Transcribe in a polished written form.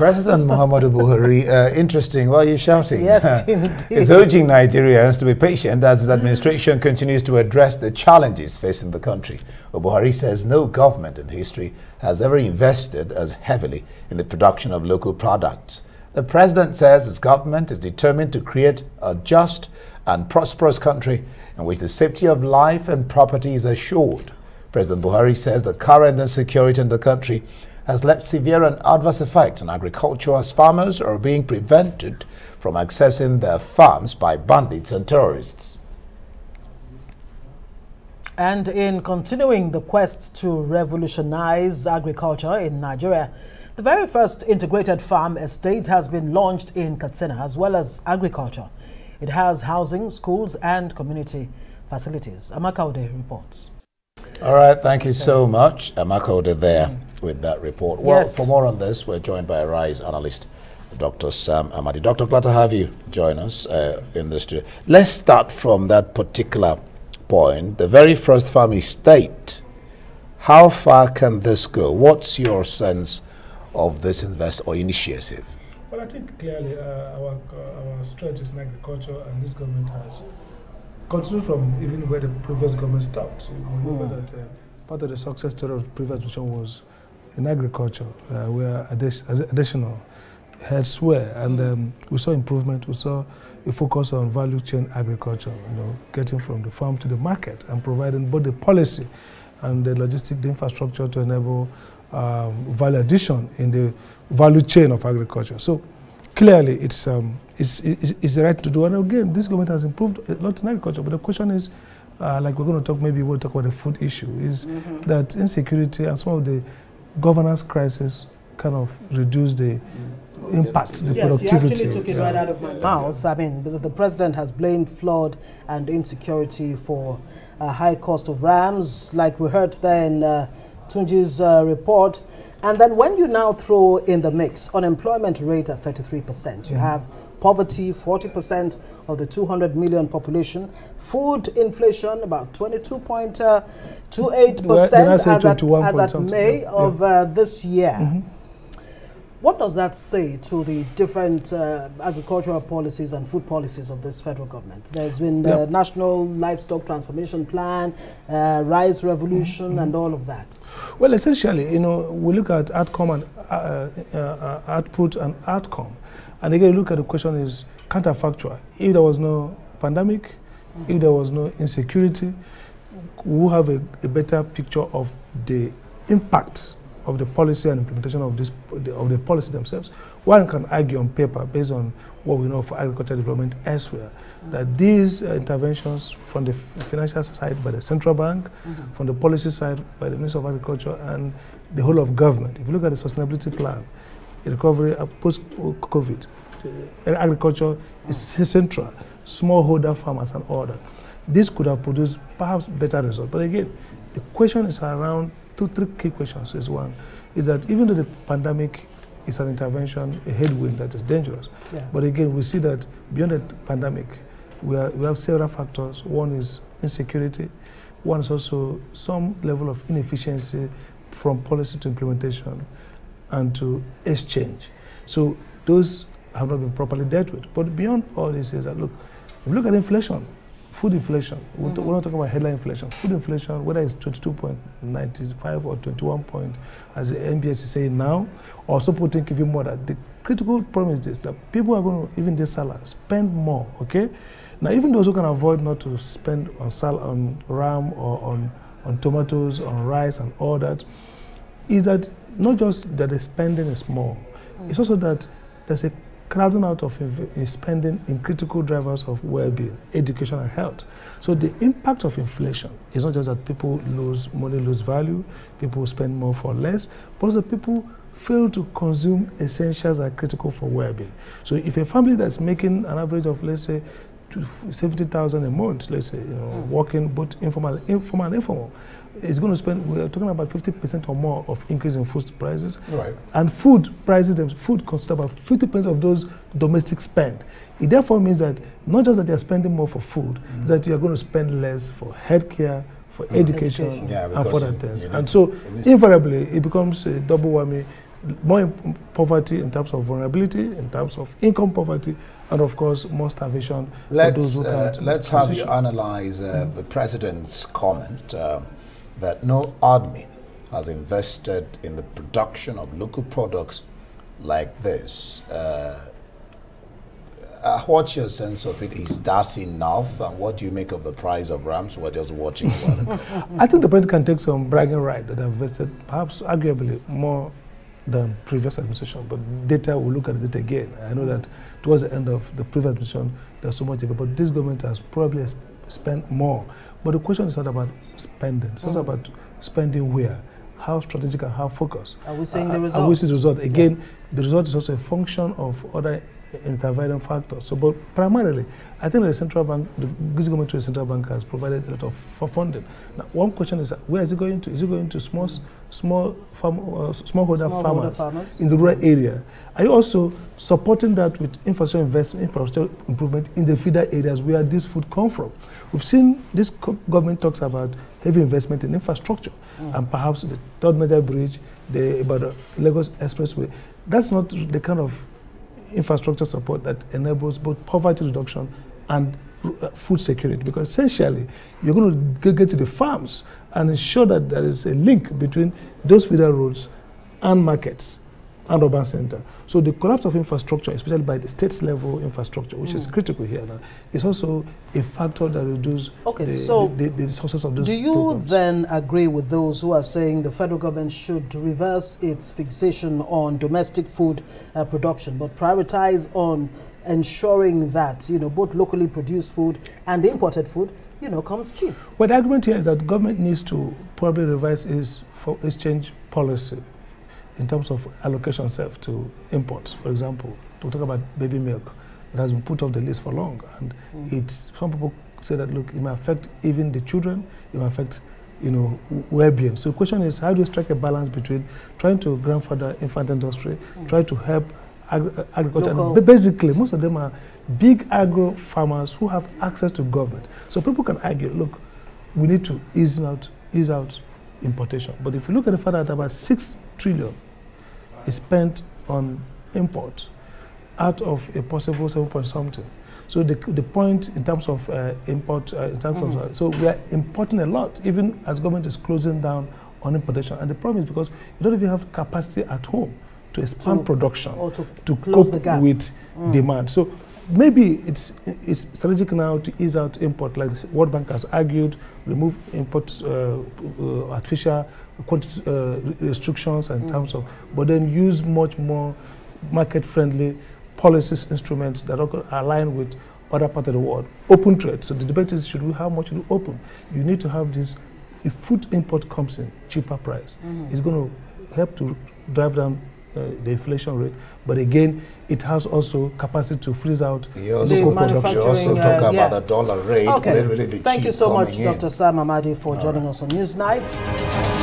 President Muhammadu Buhari, interesting. Why are you shouting? Yes, indeed. He's urging Nigerians to be patient as his administration continues to address the challenges facing the country. Well, Buhari says no government in history has ever invested as heavily in the production of local products. The president says his government is determined to create a just and prosperous country in which the safety of life and property is assured. President Buhari says the current insecurity in the country has left severe and adverse effects on agriculture as farmers are being prevented from accessing their farms by bandits and terrorists. And in continuing the quest to revolutionize agriculture in Nigeria, the very first integrated farm estate has been launched in Katsina as well as agriculture. It has housing, schools and community facilities. Amaka Ode reports. All right, thank you so much. Amaka Ode there with that report. Well, yes. For more on this, we're joined by Rise analyst, Dr. Sam AMADI. Dr. glad to have you join us in the studio. Let's start from that particular point. The very first farm estate. How far can this go? What's your sense of this invest or initiative? Well, I think clearly our strength is in agriculture, and this government has continued from even where the previous government stopped. You remember that part of the success story of the previous vision was in agriculture, where additional elsewhere, and we saw improvement. We saw a focus on value chain agriculture, getting from the farm to the market and providing both the policy and the logistic, the infrastructure to enable value addition in the value chain of agriculture. So clearly it's the right to do. And again, this government has improved a lot in agriculture. But the question is, like we're going to talk, maybe we'll talk about the food issue, is that insecurity and some of the governance crisis kind of reduce the impact, the productivity. Yes, you actually took it right out of my mouth. I mean, the president has blamed flood and insecurity for a high cost of rams, like we heard there in Tunji's report. And then when you now throw in the mix, unemployment rate at 33%, you have poverty, 40% of the 200 million population, food inflation about 22.28% as at May of this year. What does that say to the different agricultural policies and food policies of this federal government? There's been the National Livestock Transformation Plan, Rice Revolution, and all of that. Well, essentially, we look at outcome and output and outcome. And again, look at the question is counterfactual. If there was no pandemic, if there was no insecurity, we'll have a better picture of the impact of the policy and implementation of the policy themselves. One can argue on paper, based on what we know for agricultural development elsewhere, that these interventions from the financial side by the central bank, from the policy side by the Ministry of Agriculture and the whole of government. If you look at the sustainability plan, recovery post-COVID, agriculture is central, smallholder farmers and all that. This could have produced perhaps better results. But again, the question is around three key questions. One is that even though the pandemic is an intervention, a headwind that is dangerous, but again, we see that beyond the pandemic, we have several factors. One is insecurity. One is also some level of inefficiency from policy to implementation and to exchange. So those have not been properly dealt with. But beyond all this is that, look, if you look at inflation, food inflation, we're not talking about headline inflation. Food inflation, whether it's 22.95 or 21 point, as the NBS is saying now, or some people think even more, that the critical problem is this, that people are going to, even this salary, spend more, okay? Now, even those who can avoid not to spend on ram or on tomatoes, on rice and all that, is that not just that the spending is small, it's also that there's a crowding out of spending in critical drivers of well-being, education and health. So the impact of inflation is not just that people lose money, lose value, people spend more for less, but also people fail to consume essentials that are critical for well-being. So if a family that's making an average of, let's say, 70,000 a month, let's say, working both informal and informal, is going to spend, we're talking about 50% or more of increase in food prices. Right. And food prices, food constitutes about 50% of those domestic spend. It therefore means that not just that you're spending more for food, that you're going to spend less for healthcare, for education, and for other things. And so, invariably, it becomes a double whammy more poverty in terms of vulnerability, in terms of income poverty, and of course more starvation for those who can't let's have you analyze the president's comment that no admin has invested in the production of local products like this. What's your sense of it? Is that enough? And what do you make of the price of rams? We're just watching. I think the president can take some bragging right that have invested perhaps arguably more than previous administration, but data, we'll look at it again. I know that towards the end of the previous administration, there's so much, but this government has probably spent more. But the question is not about spending. It's also about spending where, how strategic and how focused. Are we seeing the results? Are we seeing the result? Again, the result is also a function of other intervening factors. So, but primarily, I think the central bank, this government to the central bank has provided a lot of funding. Now, one question is, where is it going to? Is it going to smallholder farmers in the rural area? Are you also supporting that with infrastructure investment, infrastructure improvement in the feeder areas where this food comes from? We've seen this government talks about heavy investment in infrastructure, and perhaps the third major bridge, the Lagos Expressway. That's not the kind of infrastructure support that enables both poverty reduction and food security, because essentially you're going to get to the farms and ensure that there is a link between those feeder roads and markets and urban center. So the collapse of infrastructure, especially by the state's level infrastructure, which is critical here now, is also a factor that reduces the resources of those Do you programs. then agree with those who are saying the federal government should reverse its fixation on domestic food production, but prioritize on ensuring that, you know, both locally produced food and imported food, you know, comes cheap? Well, the argument here is that the government needs to probably revise its exchange policy in terms of allocation itself to imports. For example, to talk about baby milk, it has been put off the list for long, and some people say that, look, it may affect even the children, it may affect, you know, well-being. So the question is, how do you strike a balance between trying to grandfather infant industry, try to help agriculture? And basically, most of them are big agro farmers who have access to government. So people can argue, look, we need to ease out importation. But if you look at the fact that about 6 trillion is spent on import out of a possible 7 point something. So the point in terms of import, so we are importing a lot, even as government is closing down on importation. And the problem is because you don't even have capacity at home to expand production or to cope with demand. So maybe it's strategic now to ease out import, like the World Bank has argued, remove import artificial quantity restrictions in terms of, but then use much more market-friendly policies, instruments that are aligned with other parts of the world. Open trade. So the debate is, how much you open? You need to have this. If food import comes in cheaper price, it's going to help to drive down the inflation rate, but again, it has also capacity to freeze out the production. You also talk about the dollar rate. Okay. Really Thank you so much, Dr. Sam AMADI, for joining us on Newsnight.